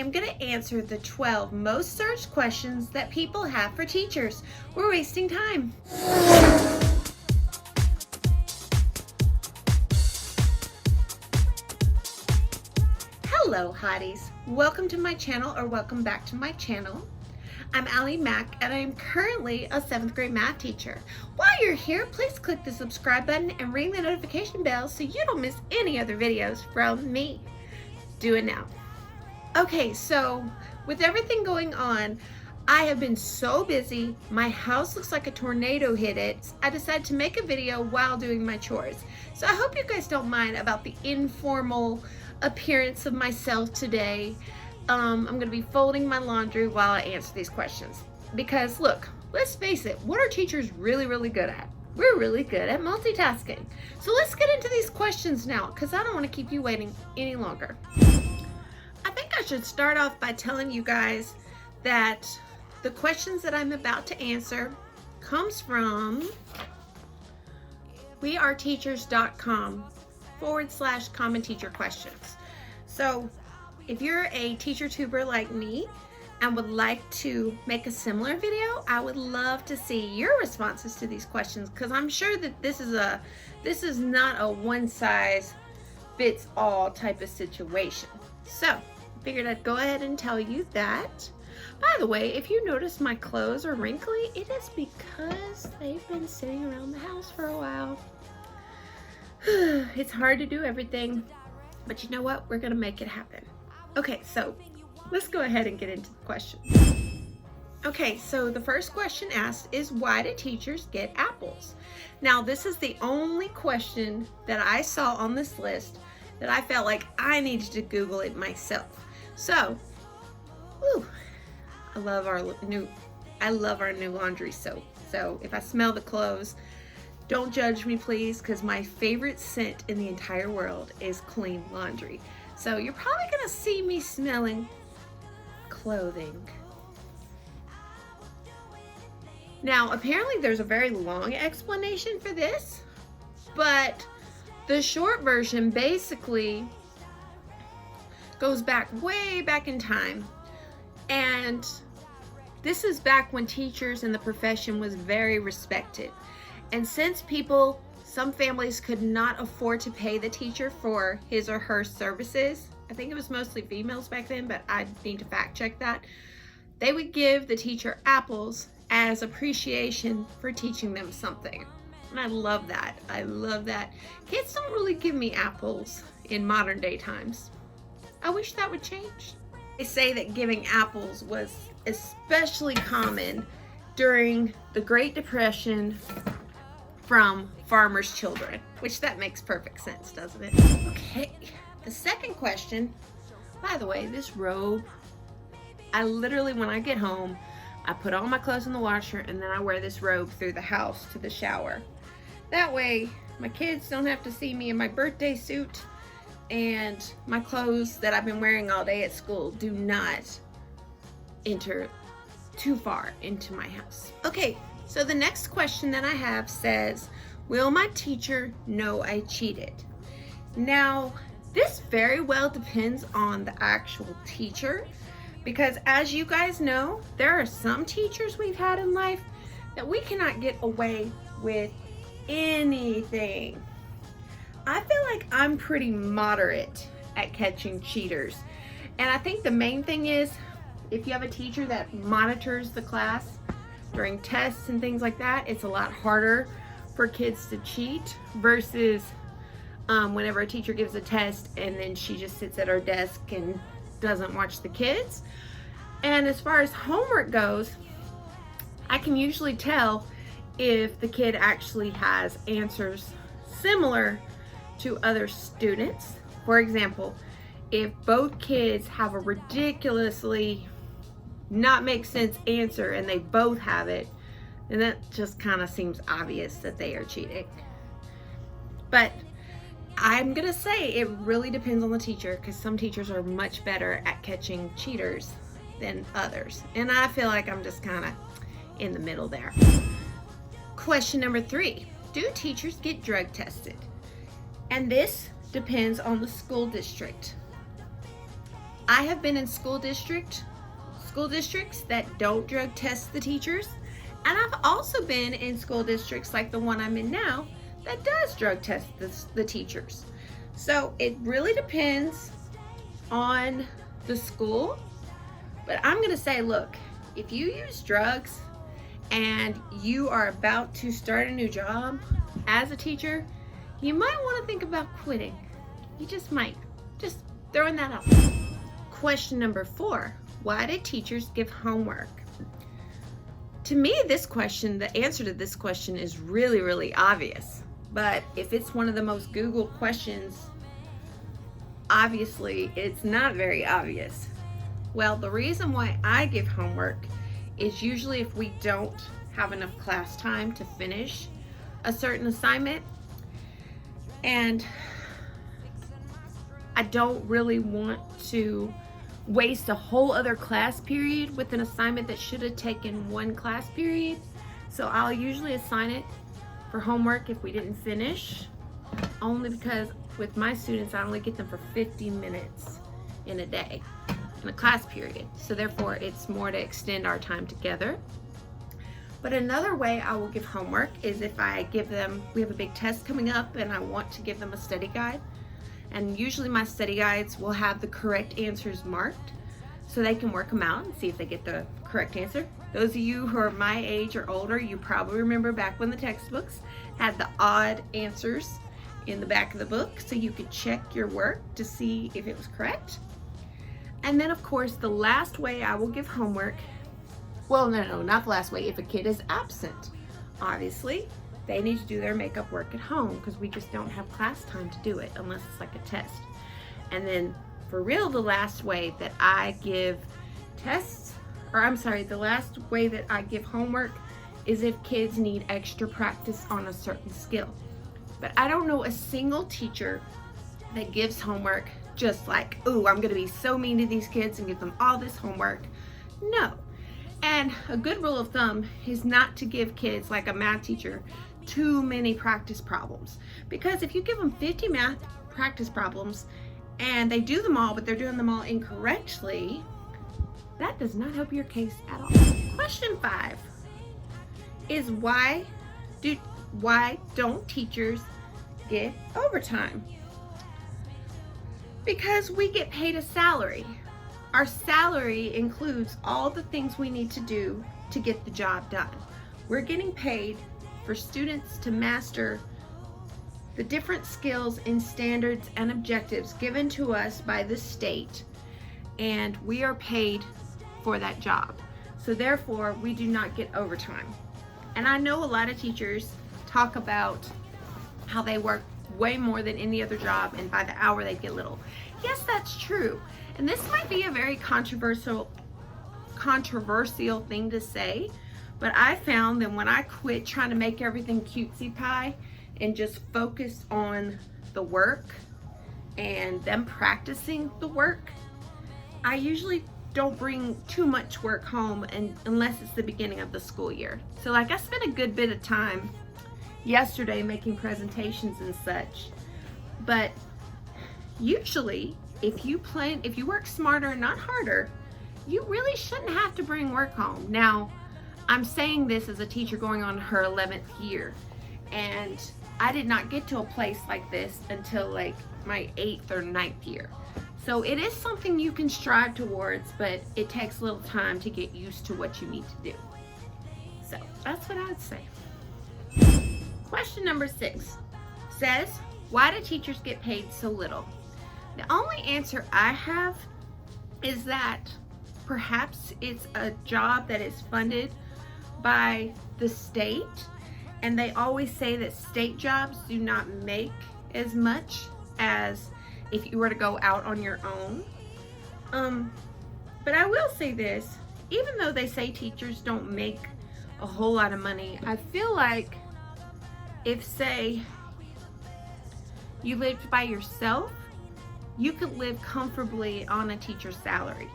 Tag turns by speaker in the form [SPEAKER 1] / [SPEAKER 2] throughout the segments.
[SPEAKER 1] am going to answer the 12 most searched questions that people have for teachers. We're wasting time. Hello, Hotties. Welcome to my channel, or welcome back to my channel. I'm Ali Mack, and I am currently a 7th grade math teacher. While you're here, please click the subscribe button and ring the notification bell so you don't miss any other videos from me. Do it now. Okay, so with everything going on, I have been so busy. My house looks like a tornado hit it. I decided to make a video while doing my chores. So I hope you guys don't mind about the informal appearance of myself today. I'm going to be folding my laundry while I answer these questions. Because look, let's face it, what are teachers really good at? We're really good at multitasking. So let's get into these questions now, because I don't want to keep you waiting any longer. I think I should start off by telling you guys that the questions that I'm about to answer comes from weareteachers.com/common teacher questions. So if you're a teacher tuber like me and would like to make a similar video, I would love to see your responses to these questions, because I'm sure that this is not a one size fits all type of situation. So I figured I'd go ahead and tell you that. By the way, if you notice my clothes are wrinkly, it is because they've been sitting around the house for a while. It's hard to do everything, but you know what? We're gonna make it happen. Okay, so let's go ahead and get into the questions. Okay, so the first question asked is, why do teachers get apples? Now, this is the only question that I saw on this list that I felt like I needed to Google it myself. So, I love our new laundry soap. So if I smell the clothes, don't judge me, please, because my favorite scent in the entire world is clean laundry. So you're probably gonna see me smelling clothing. Now, apparently there's a very long explanation for this, but the short version basically goes way back in time. And this is back when teachers in the profession was very respected. And since some families could not afford to pay the teacher for his or her services, I think it was mostly females back then, but I need to fact check that, they would give the teacher apples as appreciation for teaching them something. And I love that. I love that. Kids don't really give me apples in modern day times. I wish that would change. They say that giving apples was especially common during the Great Depression from farmers' children, which that makes perfect sense, doesn't it? Okay, the second question, by the way, this robe, I literally, when I get home, I put all my clothes in the washer and then I wear this robe through the house to the shower. That way, my kids don't have to see me in my birthday suit, and my clothes that I've been wearing all day at school do not enter too far into my house. Okay, so the next question that I have says, will my teacher know I cheated? Now, this very well depends on the actual teacher, because as you guys know, there are some teachers we've had in life that we cannot get away with anything. I feel like I'm pretty moderate at catching cheaters. And I think the main thing is, if you have a teacher that monitors the class during tests and things like that, it's a lot harder for kids to cheat versus whenever a teacher gives a test and then she just sits at her desk and doesn't watch the kids. And as far as homework goes, I can usually tell if the kid actually has answers similar to other students. For example, if both kids have a ridiculously not make sense answer and they both have it, then that just kind of seems obvious that they are cheating. But I'm gonna say it really depends on the teacher, because some teachers are much better at catching cheaters than others. And I feel like I'm just kind of in the middle there. Question number 3, do teachers get drug tested? And this depends on the school district. I have been in school districts that don't drug test the teachers, and I've also been in school districts like the one I'm in now that does drug test the teachers. So it really depends on the school, but I'm going to say, look, if you use drugs and you are about to start a new job as a teacher, you might want to think about quitting. You just might. Just throwing that out. Question number 4, why did teachers give homework? To me, the answer to this question is really, really obvious. But if it's one of the most Googled questions, obviously it's not very obvious. Well, the reason why I give homework is usually if we don't have enough class time to finish a certain assignment, and I don't really want to waste a whole other class period with an assignment that should have taken one class period. So I'll usually assign it for homework if we didn't finish, only because with my students I only get them for 50 minutes in a day in a class period, so therefore it's more to extend our time together. But another way I will give homework is if I give them, we have a big test coming up and I want to give them a study guide, and usually my study guides will have the correct answers marked so they can work them out and see if they get the correct answer. Those of you who are my age or older, you probably remember back when the textbooks had the odd answers in the back of the book so you could check your work to see if it was correct. And then of course the last way I will give homework, well, no, not the last way. If a kid is absent, obviously they need to do their makeup work at home because we just don't have class time to do it unless it's like a test. And then for real, the last way that I give the last way that I give homework is if kids need extra practice on a certain skill. But I don't know a single teacher that gives homework just like, ooh, I'm gonna be so mean to these kids and give them all this homework. No. And a good rule of thumb is not to give kids, like a math teacher, too many practice problems. Because if you give them 50 math practice problems and they do them all, but they're doing them all incorrectly, that does not help your case at all. Question 5 is why don't teachers get overtime? Because we get paid a salary. Our salary includes all the things we need to do to get the job done. We're getting paid for students to master the different skills and standards and objectives given to us by the state, and we are paid for that job. So therefore, we do not get overtime. And I know a lot of teachers talk about how they work way more than any other job and by the hour they get little. Yes, that's true. And this might be a very controversial thing to say, but I found that when I quit trying to make everything cutesy pie and just focus on the work and them practicing the work, I usually don't bring too much work home unless it's the beginning of the school year. So like I spent a good bit of time yesterday making presentations and such, but usually if you work smarter and not harder, you really shouldn't have to bring work home. Now, I'm saying this as a teacher going on her 11th year, and I did not get to a place like this until like my 8th or 9th year. So it is something you can strive towards, but it takes a little time to get used to what you need to do. So that's what I would say. Question number 6 says, why do teachers get paid so little? The only answer I have is that perhaps it's a job that is funded by the state, and they always say that state jobs do not make as much as if you were to go out on your own. But I will say this, even though they say teachers don't make a whole lot of money, I feel like if, say, you lived by yourself, you could live comfortably on a teacher's salary.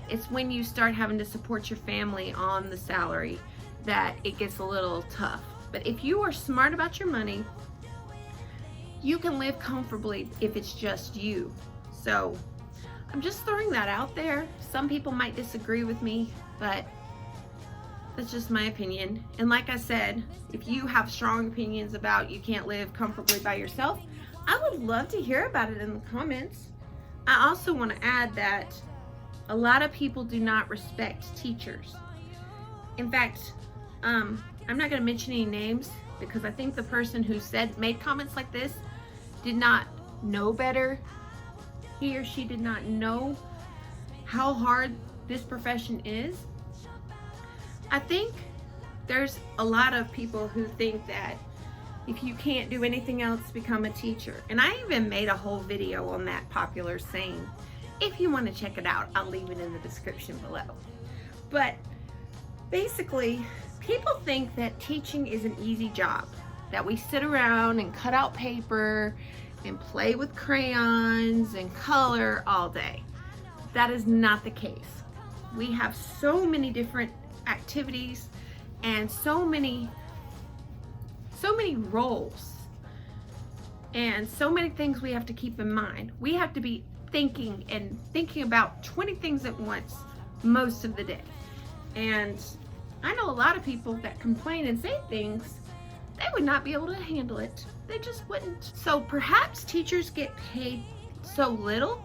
[SPEAKER 1] It's when you start having to support your family on the salary that it gets a little tough. But if you are smart about your money, you can live comfortably if it's just you. So I'm just throwing that out there. Some people might disagree with me, but that's just my opinion. And like I said, if you have strong opinions about you can't live comfortably by yourself, I would love to hear about it in the comments. I also want to add that a lot of people do not respect teachers. In fact, I'm not going to mention any names because I think the person who made comments like this did not know better. He or she did not know how hard this profession is. I think there's a lot of people who think that if you can't do anything else, become a teacher. And I even made a whole video on that popular saying. If you want to check it out, I'll leave it in the description below. But basically, people think that teaching is an easy job, that we sit around and cut out paper and play with crayons and color all day. That is not the case. We have so many different activities and so many roles and so many things we have to keep in mind. We have to be thinking about 20 things at once most of the day. And I know a lot of people that complain and say things, they would not be able to handle it. They just wouldn't. So perhaps teachers get paid so little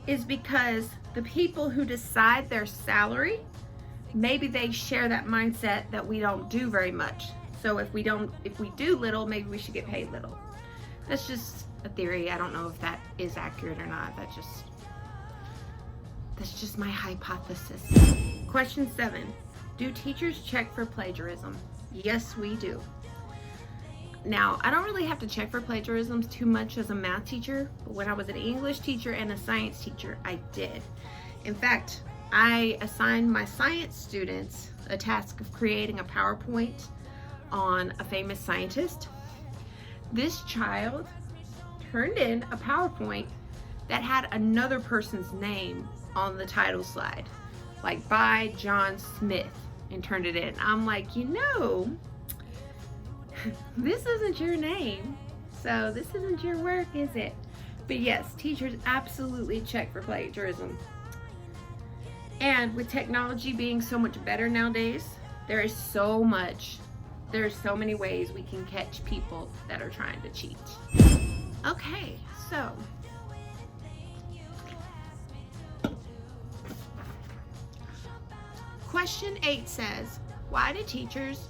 [SPEAKER 1] is because the people who decide their salary, maybe they share that mindset that we don't do very much. So if we do little, maybe we should get paid little. That's just a theory. I don't know if that is accurate or not. That's just my hypothesis. Question 7. Do teachers check for plagiarism? Yes, we do. Now, I don't really have to check for plagiarisms too much as a math teacher, but when I was an English teacher and a science teacher, I did. In fact, I assigned my science students a task of creating a PowerPoint on a famous scientist. This child turned in a PowerPoint that had another person's name on the title slide, like by John Smith, and turned it in. I'm like, you know, this isn't your name, so this isn't your work, is it? But yes, teachers absolutely check for plagiarism. And with technology being so much better nowadays, there's so many ways we can catch people that are trying to cheat. Okay, so question 8 says, why do teachers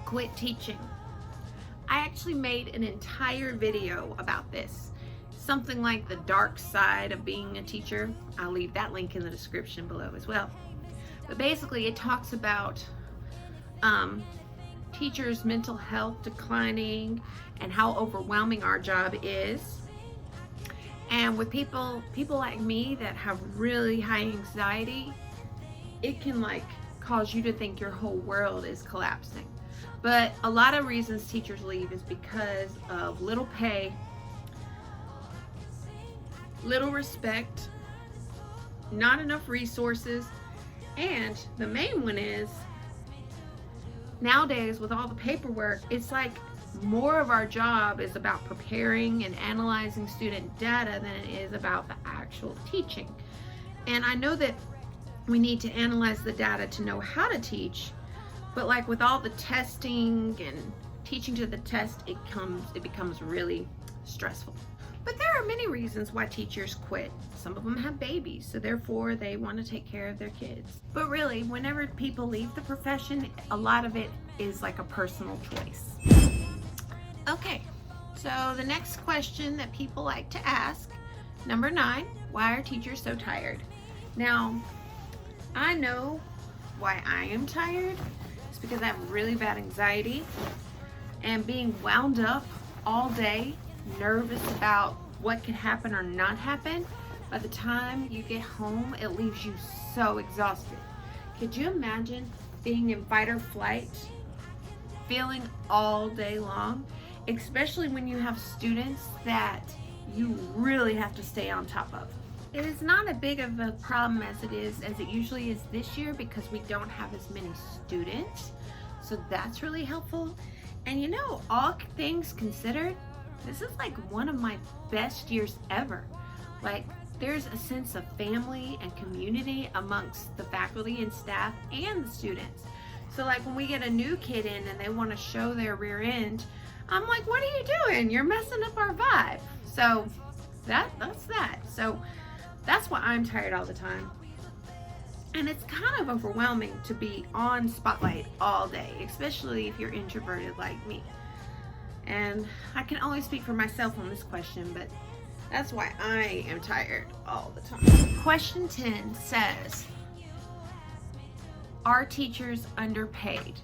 [SPEAKER 1] quit teaching? I actually made an entire video about this. Something like the dark side of being a teacher. I'll leave that link in the description below as well. But basically it talks about teachers' mental health declining and how overwhelming our job is. And with people like me that have really high anxiety, it can like cause you to think your whole world is collapsing. But a lot of reasons teachers leave is because of little pay, little respect, not enough resources, and the main one is nowadays with all the paperwork, it's like more of our job is about preparing and analyzing student data than it is about the actual teaching. And I know that we need to analyze the data to know how to teach, but like with all the testing and teaching to the test, it becomes really stressful. But there are many reasons why teachers quit. Some of them have babies, so therefore they want to take care of their kids. But really, whenever people leave the profession, a lot of it is like a personal choice. Okay, so the next question that people like to ask, number 9, why are teachers so tired? Now, I know why I am tired. It's because I have really bad anxiety, and being wound up all day, nervous about what could happen or not happen, by the time you get home, it leaves you so exhausted. Could you imagine being in fight or flight, feeling all day long, especially when you have students that you really have to stay on top of? It is not as big of a problem as it usually is this year because we don't have as many students, so that's really helpful. And you know, all things considered, this is like one of my best years ever. Like, there's a sense of family and community amongst the faculty and staff and the students. So like when we get a new kid in and they want to show their rear end, I'm like, what are you doing? You're messing up our vibe. So that's that. So that's why I'm tired all the time. And it's kind of overwhelming to be on spotlight all day, especially if you're introverted like me. And I can only speak for myself on this question, but that's why I am tired all the time. Question 10 says, are teachers underpaid?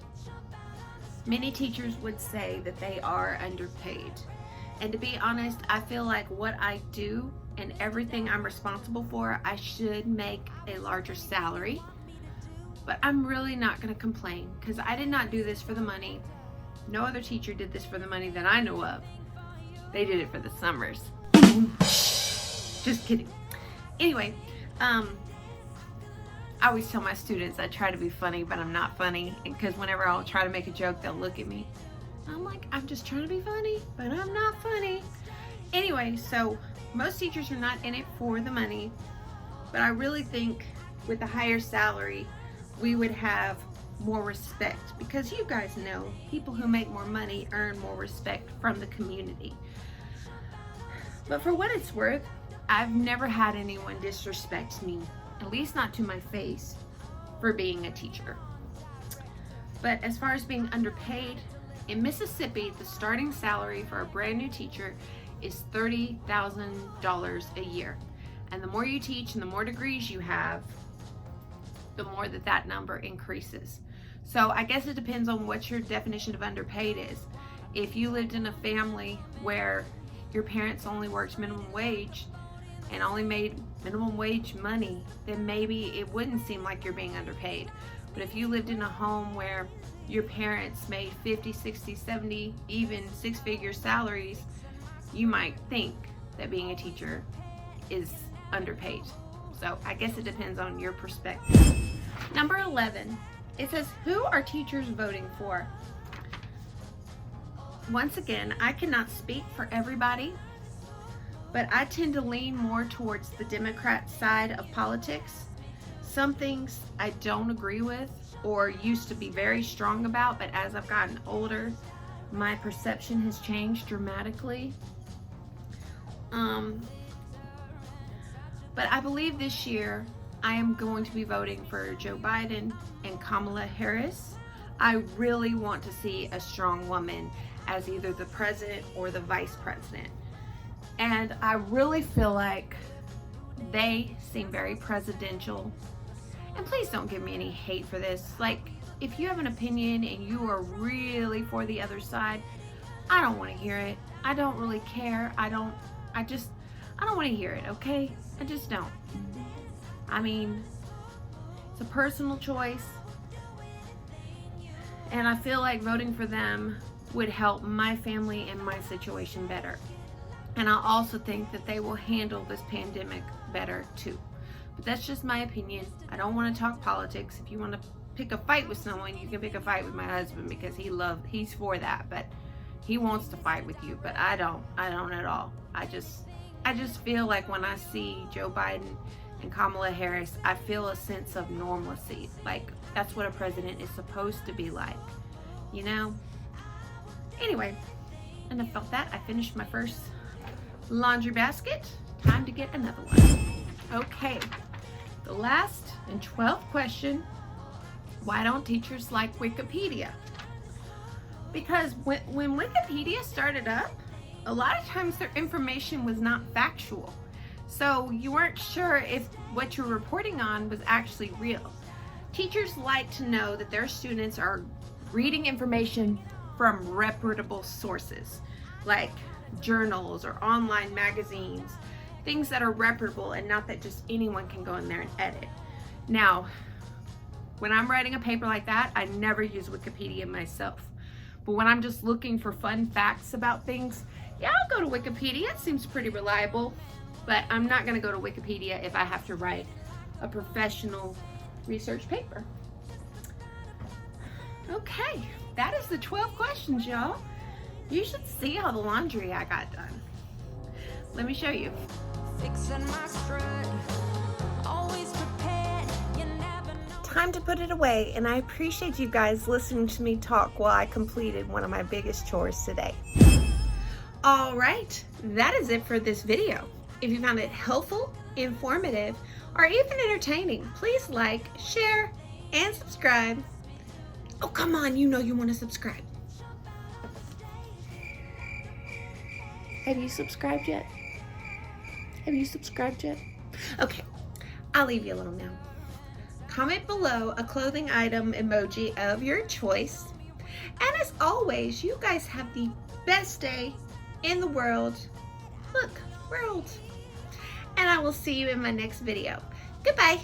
[SPEAKER 1] Many teachers would say that they are underpaid. And to be honest, I feel like what I do and everything I'm responsible for, I should make a larger salary. But I'm really not going to complain because I did not do this for the money. No other teacher did this for the money that I know of. They did it for the summers. Just kidding. Anyway, I always tell my students I try to be funny, but I'm not funny. Because whenever I'll try to make a joke, they'll look at me. I'm like, I'm just trying to be funny, but I'm not funny. Anyway, so most teachers are not in it for the money, but I really think with a higher salary, we would have more respect, because you guys know people who make more money earn more respect from the community. But for what it's worth, I've never had anyone disrespect me, at least not to my face, for being a teacher. But as far as being underpaid, in Mississippi, the starting salary for a brand new teacher is $30,000 a year. And the more you teach and the more degrees you have, the more that number increases. So I guess it depends on what your definition of underpaid is. If you lived in a family where your parents only worked minimum wage and only made minimum wage money, then maybe it wouldn't seem like you're being underpaid. But if you lived in a home where your parents made 50, 60, 70, even six-figure salaries, you might think that being a teacher is underpaid. So I guess it depends on your perspective. Number 11, it says, who are teachers voting for? Once again, I cannot speak for everybody, but I tend to lean more towards the Democrat side of politics. Some things I don't agree with or used to be very strong about, but as I've gotten older, my perception has changed dramatically. But I believe this year I am going to be voting for Joe Biden and Kamala Harris. I really want to see a strong woman as either the president or the vice president. And I really feel like they seem very presidential. And please don't give me any hate for this. Like, if you have an opinion and you are really for the other side, I don't want to hear it. I don't really care. I don't want to hear it, okay? I just don't. I mean, it's a personal choice. And I feel like voting for them would help my family and my situation better. And I also think that they will handle this pandemic better too. But that's just my opinion. I don't want to talk politics. If you want to pick a fight with someone, you can pick a fight with my husband because he's for that. But he wants to fight with you, but I don't at all. I just feel like when I see Joe Biden and Kamala Harris, I feel a sense of normalcy. Like, that's what a president is supposed to be like, you know? Anyway, and I felt that. I finished my first laundry basket. Time to get another one. Okay, the last and 12th question. Why don't teachers like Wikipedia? Because when Wikipedia started up, a lot of times their information was not factual. So you weren't sure if what you're reporting on was actually real. Teachers like to know that their students are reading information from reputable sources, like journals or online magazines, things that are reputable and not that just anyone can go in there and edit. Now, when I'm writing a paper like that, I never use Wikipedia myself. But when I'm just looking for fun facts about things, yeah, I'll go to Wikipedia. It seems pretty reliable. But I'm not going to go to Wikipedia if I have to write a professional research paper. Okay, that is the 12 questions, y'all. You should see all the laundry I got done. Let me show you.
[SPEAKER 2] fixing my strut. Always prepared, you never know.
[SPEAKER 1] Time to put it away, and I appreciate you guys listening to me talk while I completed one of my biggest chores today. All right, that is it for this video. If you found it helpful, informative, or even entertaining, please like, share, and subscribe. Oh, come on, you know you want to subscribe. Have you subscribed yet? Have you subscribed yet? Okay, I'll leave you alone now. Comment below a clothing item emoji of your choice. And as always, you guys have the best day in the world. Look, world. And I will see you in my next video. Goodbye.